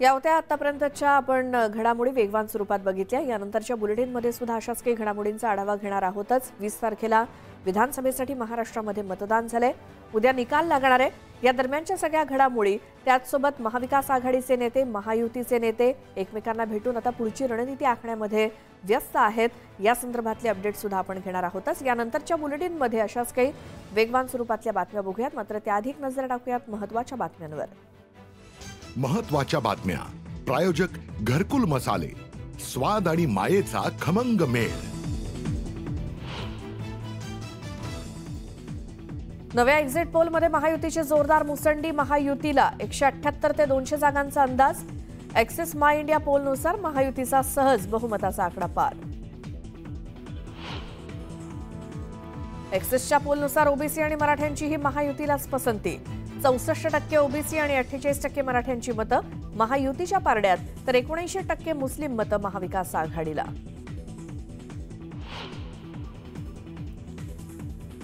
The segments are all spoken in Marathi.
या होत्या आतापर्यंतच्या आपण घडामोडी वेगवान स्वरूपात बघितल्या। यानंतरच्या बुलेटिनमध्ये सुद्धा अशाच काही घडामोडींचा आढावा घेणार आहोतच। 20 तारखेला विधानसभेसाठी महाराष्ट्रामध्ये मतदान झाले, उद्या निकाल लागणार आहे। या दरम्यानच्या सगळ्या घडामोडी, त्याचसोबत महाविकास आघाडीचे नेते, महायुतीचे नेते एकमेकांना भेटून आता पुढची रणनीती आखण्यामध्ये व्यस्त आहेत। या संदर्भातले अपडेट सुद्धा आपण घेणार आहोतच। यानंतरच्या बुलेटिनमध्ये अशाच काही वेगवान स्वरूपातल्या बातम्या बघूयात, मात्र त्याआधी एक नजर टाकूयात महत्त्वाच्या बातम्यांवर। महत्त्वाच्या बातम्या प्रायोजक घरकुल मसाले, स्वाद आणि मायेचा खमंग मेळ। नव्या एक्झिट पोलमध्ये महायुतीची जोरदार मुसंडी, महायुतीला 178 ते 200 जागांचा अंदाज। ॲक्सिस माय इंडिया पोलनुसार महायुतीचा सहज बहुमताचा आकडा पार। ॲक्सिसच्या पोलनुसार ओबीसी आणि मराठ्यांचीही महायुतीलाच पसंती। 64% ओबीसी आणि 48% मराठ्यांची मतं महायुतीच्या पारड्यात, तर 79% मुस्लिम मतं महाविकास आघाडीला।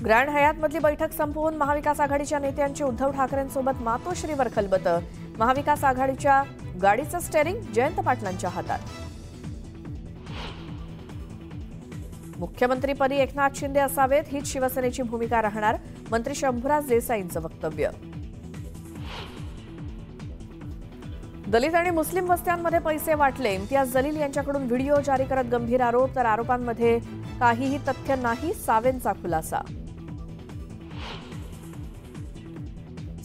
ग्रँड हयातमधली बैठक संपवून महाविकास आघाडीच्या नेत्यांची उद्धव ठाकरेंसोबत मातोश्रीवर खलबतं। महाविकास आघाडीच्या गाडीचं स्टेअरिंग जयंत पाटलांच्या हातात। मुख्यमंत्रीपदी एकनाथ शिंदे असावेत, हीच शिवसेनेची भूमिका राहणार, मंत्री शंभूराज देसाईंचं वक्तव्य। दलित आणि मुस्लिम वस्त्यांमध्ये पैसे वाटले, इम्तियाज जलील यांच्याकडून व्हिडिओ जारी करत गंभीर आरोप, तर आरोपांमध्ये काहीही तथ्य नाही, सावेंचा खुलासा।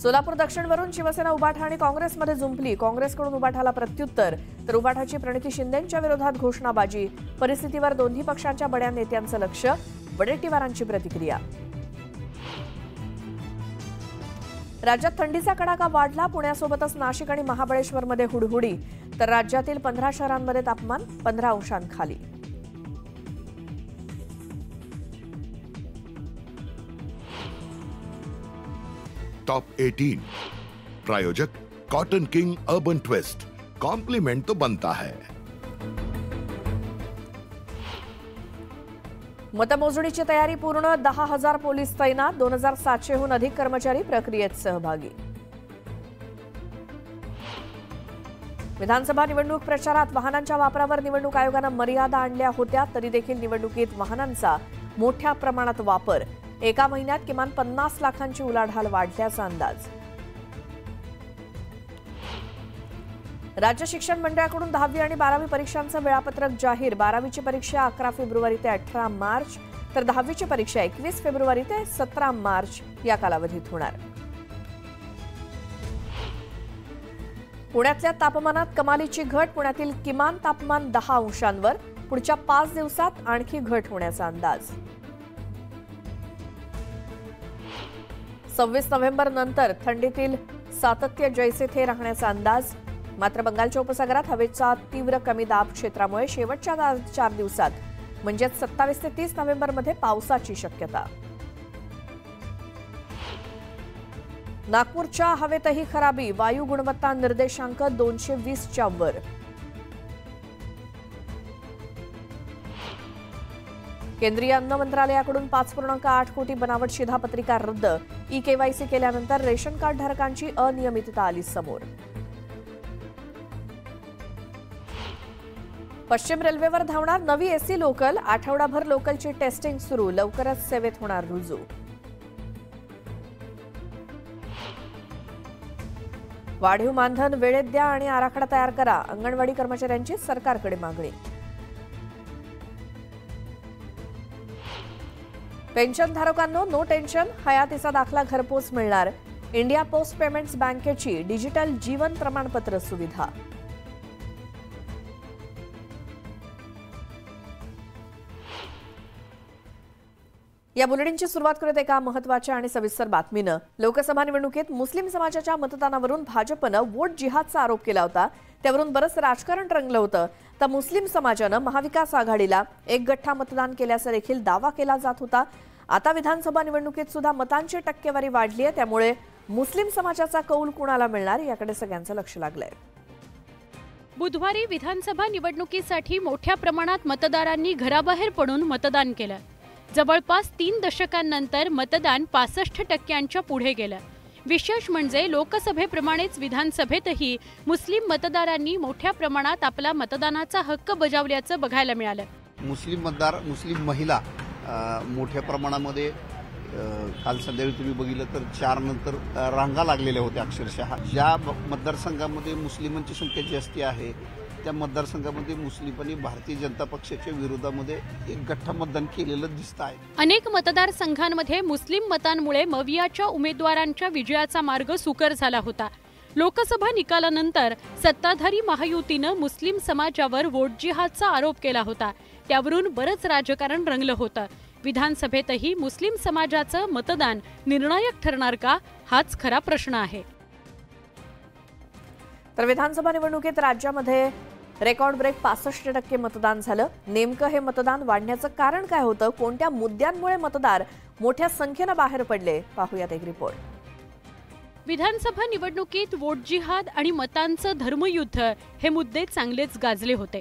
सोलापूर दक्षिणवरून शिवसेना उबाठा आणि काँग्रेसमध्ये जुंपली, काँग्रेसकडून उबाठाला प्रत्युत्तर, तर उबाठाची प्रणिती शिंदेंच्या विरोधात घोषणाबाजी। परिस्थितीवर दोन्ही पक्षांच्या बड्या नेत्यांचं लक्ष, वडेट्टीवारांची प्रतिक्रिया। राज्यात थंडीचा कडाका वाढला, पुण्यासोबतच नाशिक आणि महाबळेश्वरमध्ये हुडहुडी, तर राज्यातील 15 शहरांमध्ये तापमान 15 अंशांखाली। टॉप 18 प्रायोजक cotton king urban twist, compliment तो बनता है। मतमोजणीची तयारी पूर्ण, 10,000 पोलीस तैनात, 2,700हून अधिक कर्मचारी प्रक्रियेत सहभागी। विधानसभा निवडणूक प्रचारात वाहनांच्या वापरावर निवडणूक आयोगानं मर्यादा आणल्या होत्या, तरी देखील निवडणुकीत वाहनांचा मोठ्या प्रमाणात वापर। एका महिन्यात किमान 50 लाखांची उलाढाल वाढल्याचा अंदाज। राज्य शिक्षण मंडळाकडून 10वी आणि 12वी परीक्षांचं वेळापत्रक जाहीर। 12वीची परीक्षा 11 फेब्रुवारी ते 18 मार्च, तर 10वीची परीक्षा 21 फेब्रुवारी ते 17 मार्च या कालावधीत होणार। पुण्यातल्या तापमानात कमालीची घट, पुण्यातील किमान तापमान 10 अंशांवर, पुढच्या 5 दिवसात आणखी घट होण्याचा अंदाज। 26 नोव्हेंबर नंतर थंडीतील सातत्य जैसे थे राहण्याचा अंदाज, मात्र बंगालच्या उपसागरात हवेचा तीव्र कमी दाब क्षेत्रामुळे शेवटच्या 4 दिवसात म्हणजे 27 ते 30 नोव्हेंबरमध्ये पावसाची शक्यता। नागपूरच्या हवेतही खराबी, वायू गुणवत्ता निर्देशांक 220च्या वर। केंद्रीय अन्न मंत्रालयाकडून 5.8 कोटी बनावट शिधापत्रिका रद्द, ई-केवायसी केल्यानंतर रेशन कार्ड धारकांची अनियमितता आली समोर। पश्चिम रेल्वेवर धावणार नवी एसी लोकल, आठवडाभर लोकलची टेस्टिंग सुरू, लवकरच सेवेत होणार रुजू। वाढीव मानधन वेळेत द्या आणि आराखडा तयार करा, अंगणवाडी कर्मचाऱ्यांची सरकारकडे मागणी। पेन्शनधारकांनो नो टेन्शन, हयातीचा दाखला घरपोच मिळणार। इंडिया पोस्ट पेमेंट्स बँकेची डिजिटल जीवन प्रमाणपत्र सुविधा। या बुलेटिनची सुरुवात करत एका महत्त्वाच्या आणि सविस्तर बातमीनं। लोकसभा निवडणुकीत मुस्लिम समाजाच्या मतदानावरून भाजपनं वोट जिहादचा आरोप केला होता, त्यावरून बरंच राजकारण रंगलं होतं। तर मुस्लिम समाजानं महाविकास आघाडीला एक गठ्ठा मतदान केल्याचा देखील दावा केला जात होता। आता विधानसभा निवडणुकीत सुद्धा मतांची टक्केवारी वाढली आहे, त्यामुळे मुस्लिम समाजाचा कौल कुणाला मिळणार याकडे सगळ्यांचं लक्ष लागलंय। बुधवारी विधानसभा निवडणुकीसाठी मोठ्या प्रमाणात मतदारांनी घराबाहेर पडून मतदान केलं। जवळपास 3 दशकांनंतर मतदान 65% पुढे गेलं। विशेष म्हणजे लोकसभेप्रमाणेच विधानसभेतही मुस्लिम मतदारांनी मोठ्या प्रमाणात आपला मतदानाचा हक्क बजावल्याचं बघायला मिळालं. मुस्लिम मतदार, मुस्लिम महिला मोठ्या प्रमाणामध्ये काल संध्याकाळी तुम्ही बघितलं तर 4 नंतर रांगा लागलेल्या होत्या अक्षरशः. ज्या मतदारसंघामध्ये मुस्लिमांची संख्या जास्ती आहे त्या मतदारसंघामध्ये मुस्लिमांनी भारतीय जनता पक्षाच्या विरोधामध्ये एक गठ्ठा मतदान केलेलं दिसत आहे. अनेक मतदारसंघांमध्ये मुस्लिम मतांमुळे मवियाच्या उमेदवारांच्या विजयाचा मार्ग सुकर झाला होता. लोकसभा निकालानंतर सत्ताधारी महायुतीनं मुस्लिम समाजावर वोट जिहादचा आरोप केला होता. त्यावरून बरंच राजकारण रंगलं होतं. विधानसभेतही मुस्लिम समाजाचं मतदान निर्णायक ठरणार का, हाच खरा प्रश्न आहे. तर विधानसभा निवडणुकीत राज्यामध्ये रेकॉर्ड ब्रेक 65% मतदान झालं. नेमकं हे मतदान वाढण्याचं कारण काय होतं? कोणत्या मुद्द्यांमुळे मतदार मोठ्या संख्येनं बाहेर पडले? पाहूयात एक रिपोर्ट. विधानसभा निवडणुकीत वोट जिहाद आणि मतांचं धर्मयुद्ध हे मुद्दे चांगलेच गाजले होते.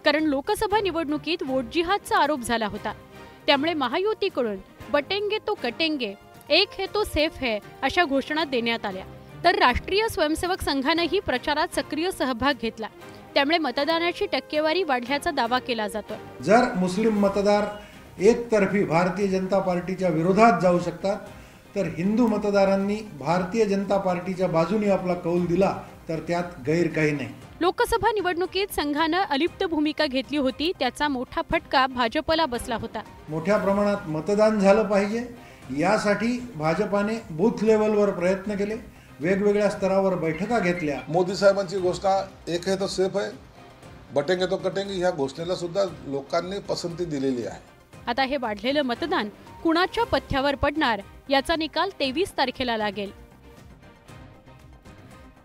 कारण लोकसभा निवडणुकीत वोट जिहादचा आरोप झाला होता. त्यामुळे महायुतीकडून बटेंगे तो कटेंगे, एक है तो सेफ है अशा घोषणा देण्यात आल्या. तर राष्ट्रीय स्वयंसेवक संघानंही प्रचारात सक्रिय सहभाग घेतला. त्यामुळे मतदानाची टक्केवारी वाढल्याचा दावा केला जातो. जर मुस्लिम मतदार एकतर्फी भारतीय जनता पार्टीच्या विरोधात जाऊ शकतात, तर हिंदू मतदारांनी भारतीय जनता पार्टीच्या बाजूने आपला कौल दिला तर त्यात गैर काही नाही. लोकसभा निवडणुकीत संघानं अलिप्त भूमिका घेतली होती. त्याचा मोठा फटका भाजपला बसला होता. मोठ्या प्रमाणात मतदान झालं पाहिजे यासाठी भाजपाने बूथ लेवलवर प्रयत्न केले, वेगवेगळ्या स्तरावर बैठका घेतल्या. मोदी साहेबांची घोषणा एक है तो सेफ है, बटेंगे तो कटेंगे ह्या घोषणेला सुद्धा लोकांनी पसंती दिलेली आहे. आता हे वाढलेलं मतदान कुणाच्या पथ्यावर पडणार याचा निकाल 23 तारखेला लागेल.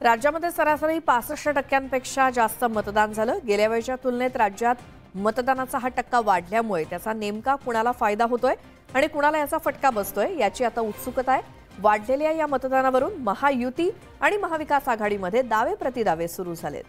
राज्यामध्ये सरासरी 65% जास्त मतदान झालं. गेल्या वेळच्या तुलनेत राज्यात मतदानाचा हा टक्का वाढल्यामुळे त्याचा नेमका कुणाला फायदा होतोय आणि कुणाला याचा फटका बसतोय याची आता उत्सुकता आहे. वाढलेल्या या मतदानावरून महायुती आणि महाविकास आघाडीमध्ये दावे प्रतिदावे सुरू झालेत.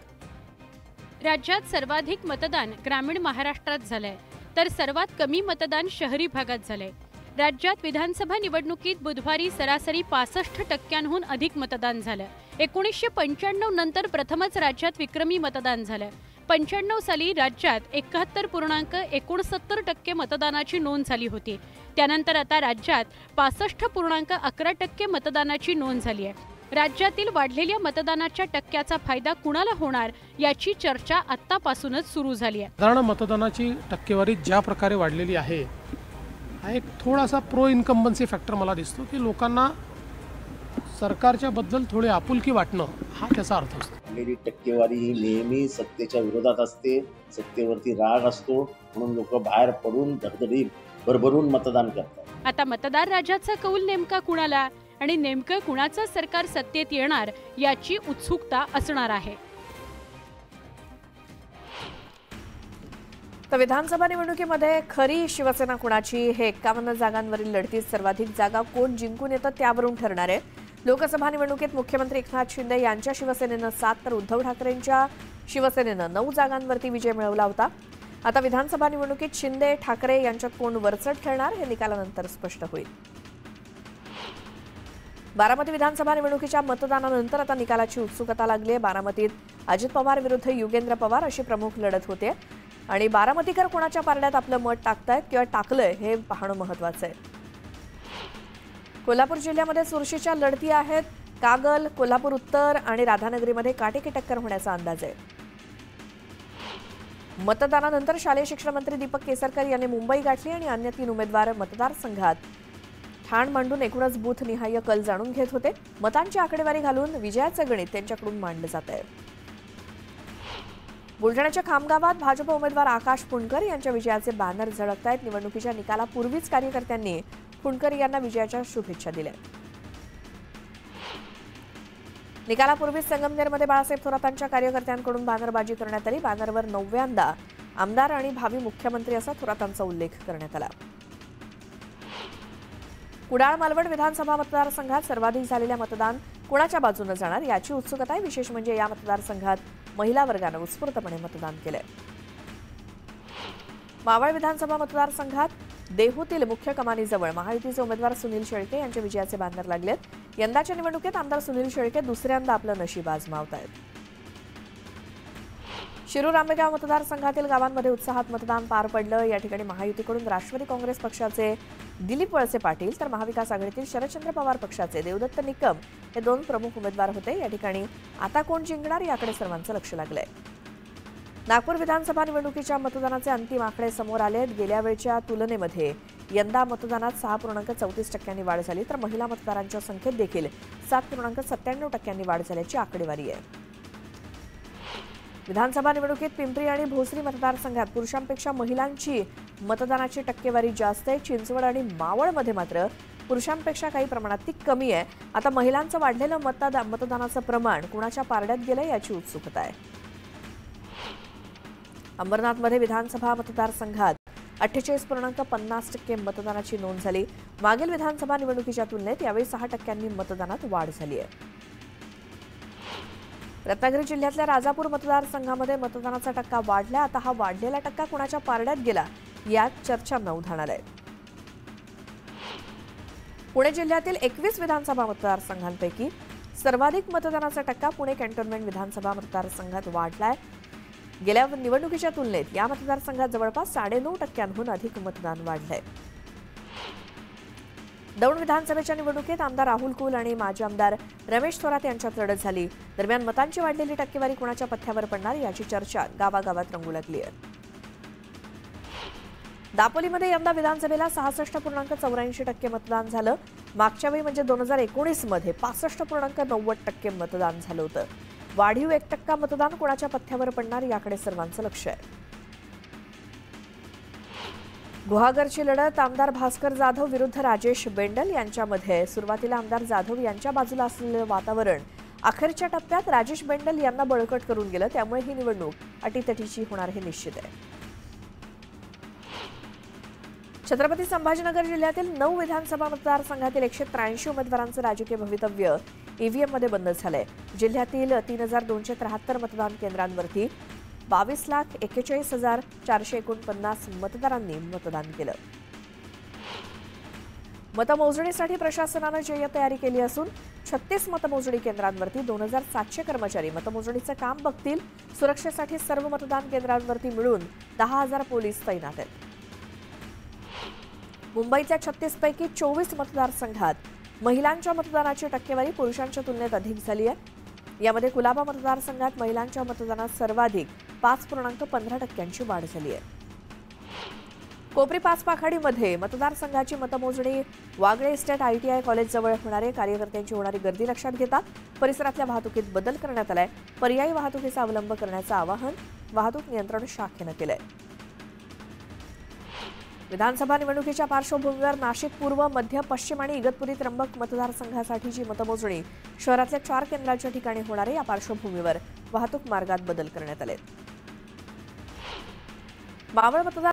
राज्यात सर्वाधिक मतदान ग्रामीण महाराष्ट्रात झालंय, तर सर्वात कमी मतदान शहरी भागात झालंय. राज्यात विधानसभा निवडणुकीत बुधवारी सरासरी 65% अधिक मतदान झालं. 1995 नंतर प्रथमच राज्यात विक्रमी मतदान झालं. 95 साली राज्यात 71.69% मतदानाची नोंद झाली होती. त्यानंतर आता राज्यात 65.11% मतदानाची नोंद झाली आहे. राज्यातील वाढलेल्या मतदानाच्या टक्क्याचा फायदा कुणाला होणार याची चर्चा आत्तापासूनच सुरू झाली आहे. साधारण मतदानाची टक्केवारी ज्या प्रकारे वाढलेली आहे, हा एक थोडासा प्रो इन्कम्बन्सी फॅक्टर मला दिसतो की लोकांना सरकारच्या बद्दल थोडी आपुलकी वाटणं हा त्याचा अर्थ असतो. वाढलेली टक्केवारी ही नेहमी सत्तेच्या विरोधात असते, सत्तेवरती राग असतो, म्हणून लोक बाहेर पडून धडधडीत भरभरून मतदान करतात. आता मतदार राजाचा कौल नेमका कुणाला आणि नेमकं कुणाचं सरकार सत्तेत येणार याची उत्सुकता असणार आहे. तर विधानसभा निवडणुकीमध्ये खरी शिवसेना कुणाची हे 51 जागांवरील लढतीत सर्वाधिक जागा कोण जिंकून येतं त्यावरून ठरणार आहे. लोकसभा निवडणुकीत मुख्यमंत्री एकनाथ शिंदे यांच्या शिवसेनेनं 7 तर उद्धव ठाकरेंच्या शिवसेनेनं 9 जागांवरती विजय मिळवला होता. आता विधानसभा निवडणुकीत शिंदे ठाकरे यांच्यात कोण वरचढ ठरणार हे निकालानंतर स्पष्ट होईल. बारामती विधानसभा निवडणुकीच्या मतदानानंतर आता निकालाची उत्सुकता लागली आहे. बारामतीत अजित पवार विरुद्ध युगेंद्र पवार अशी प्रमुख लढत होते आणि बारामतीकर कोणाच्या पारड्यात आपलं मत टाकतायत किंवा टाकलंय हे पाहणं महत्त्वाचं आहे. कोल्हापूर जिल्ह्यामध्ये चुरशीच्या लढती आहेत. कागल, कोल्हापूर उत्तर आणि राधानगरीमध्ये काटेकी टक्कर होण्याचा अंदाज आहे. मतदानानंतर शालेय शिक्षण मंत्री दीपक केसरकर यांनी मुंबई गाठली आणि अन्य 3 उमेदवार मतदारसंघात ठाण मांडून एकूणच बूथनिहाय कल जाणून घेत होते. मतांची आकडेवारी घालून विजयाचं गणित त्यांच्याकडून मांडलं जात आहे. बुलढाण्याच्या खामगावात भाजप उमेदवार आकाश पुणकर यांच्या विजयाचे बॅनर झळकत आहेत. निवडणुकीच्या निकालापूर्वीच कार्यकर्त्यांनी पुणकर यांना विजयाच्या शुभेच्छा दिल्या. निकालापूर्वीच संगमनेरमध्ये बाळासाहेब थोरातांच्या कार्यकर्त्यांकडून बॅनरबाजी करण्यात आली. बॅनरवर 9व्यांदा आमदार आणि भावी मुख्यमंत्री असा थोरातांचा उल्लेख करण्यात आला. कुडाळ मालवण विधानसभा मतदारसंघात सर्वाधिक झालेल्या मतदान कोणाच्या बाजूने जाणार याची उत्सुकता आहे. विशेष म्हणजे या मतदारसंघात महिला वर्गाने उत्स्फूर्तपणे मतदान केलंय. मावळ विधानसभा मतदारसंघात देहूतील मुख्य कमानीजवळ महायुतीचे उमेदवार सुनील शेळके यांच्या विजयाचे बॅनर लागलेत. यंदाच्या निवडणुकीत आमदार सुनील शेळके दुसऱ्यांदा आपलं नशीब आजमावतायत. शिरूर आंबेगाव मतदारसंघातील गावांमध्ये उत्साहात मतदान पार पडलं. या ठिकाणी महायुतीकडून राष्ट्रवादी काँग्रेस पक्षाचे दिलीप वळसे पाटील तर महाविकास आघाडीतील शरदचंद्र पवार पक्षाचे देवदत्त निकम हे दोन प्रमुख उमेदवार होते. या ठिकाणी आता कोण जिंकणार याकडे सर्वांचं लक्ष लागलंय. नागपूर विधानसभा निवडणुकीच्या मतदानाचे अंतिम आकडे समोर आलेत. गेल्या वेळच्या तुलनेमध्ये यंदा मतदानात 6.34% वाढ झाली तर महिला मतदारांच्या संख्येत देखील 7.97% वाढ झाल्याची आकडेवारी आहे. विधानसभा निवडणुकीत पिंपरी आणि भोसरी मतदारसंघात पुरुषांपेक्षा महिलांची मतदानाची टक्केवारी जास्त आहे. चिंचवड आणि मावळमध्ये मात्र पुरुषांपेक्षा काही प्रमाणात ती कमी आहे. आता महिलांचं वाढलेलं मतदानाचं प्रमाण कुणाच्या पारड्यात गेलं याची उत्सुकता आहे. अंबरनाथमध्ये विधानसभा मतदारसंघात 48.50% मतदानाची नोंद झाली. मागील विधानसभा निवडणुकीच्या तुलनेत यावेळी 6% मतदानात वाढ झाली आहे. रत्नागिरी जिल्ह्यातल्या राजापूर मतदारसंघामध्ये मतदानाचा टक्का वाढला. आता हा वाढलेला टक्का कुणाच्या पारड्यात गेला यात चर्चांना उधाण आलंय. पुणे जिल्ह्यातील 21 विधानसभा मतदारसंघांपैकी सर्वाधिक मतदानाचा टक्का पुणे कॅन्टोन्मेंट विधानसभा मतदारसंघात वाढलाय. गेल्या निवडणुकीच्या तुलनेत या मतदारसंघात जवळपास 9.5% अधिक मतदान वाढलंय. दौंड विधानसभेच्या निवडणुकीत आमदार राहुल कुल आणि माजी आमदार रमेश थोरात यांच्यात लढत झाली. दरम्यान मतांची वाढलेली टक्केवारी कुणाच्या पथ्यावर पडणार याची चर्चा गावागावात रंगू लागली आहे. दापोलीमध्ये यंदा विधानसभेला 66.84% मतदान झालं. मागच्या वेळी म्हणजे 2019 मध्ये 65.90% मतदान झालं होतं. वाढीव 1% मतदान कोणाच्या पथ्यावर पडणार याकडे सर्वांचं लक्ष आहे. गुहागरची लढत आमदार भास्कर जाधव विरुद्ध राजेश बेंडल यांच्यामध्ये. सुरुवातीला आमदार जाधव यांच्या बाजूला असलेलं वातावरण अखेरच्या टप्प्यात राजेश बेंडल यांना बळकट करून गेलं. त्यामुळे ही निवडणूक अटीतटीची होणार हे निश्चित आहे. छत्रपती संभाजीनगर जिल्ह्यातील 9 विधानसभा मतदारसंघातील 183 उमेदवारांचं राजकीय भवितव्य ईव्हीएममध्ये बंद झालंय. जिल्ह्यातील 3273 मतदान केंद्रांवरती 22,41,449 मतदारांनी मतदान केलं. मतमोजणीसाठी प्रशासनानं जय्यत तयारी केली असून 36 मतमोजणी केंद्रांवरती 2700 कर्मचारी मतमोजणीचं काम बघतील. सुरक्षेसाठी सर्व मतदान केंद्रांवरती मिळून 10,000 पोलीस तैनात आहेत. मुंबईतल्या 36 पैकी 24 मतदारसंघात महिलांच्या मतदानाची टक्केवारी पुरुषांच्या तुलनेत अधिक झाली आहे. यामध्ये कुलाबा मतदारसंघात महिलांच्या मतदानात सर्वाधिक 5.15% वाढ झाली आहे. कोपरी पाचपाखाडीमध्ये मतदारसंघाची मतमोजणी वागळे इस्टेट ITI कॉलेजजवळ होणारे कार्यकर्त्यांची होणारी गर्दी लक्षात घेता परिसरातल्या वाहतुकीत बदल करण्यात आलाय. पर्यायी वाहतुकीचा अवलंब करण्याचं आवाहन वाहतूक नियंत्रण शाखेनं केलंय. विधानसभा निवडणुकीच्या पार्श्वभूमीवर नाशिक पूर्व, मध्य, पश्चिम आणि इगतपुरी त्र्यंबक मतदारसंघासाठीची मतमोजणी शहरातल्या 4 केंद्रांच्या ठिकाणी होणार आहे. या पार्श्वभूमीवर वाहतूक मार्गात बदल करण्यात आले. मावळ मतदार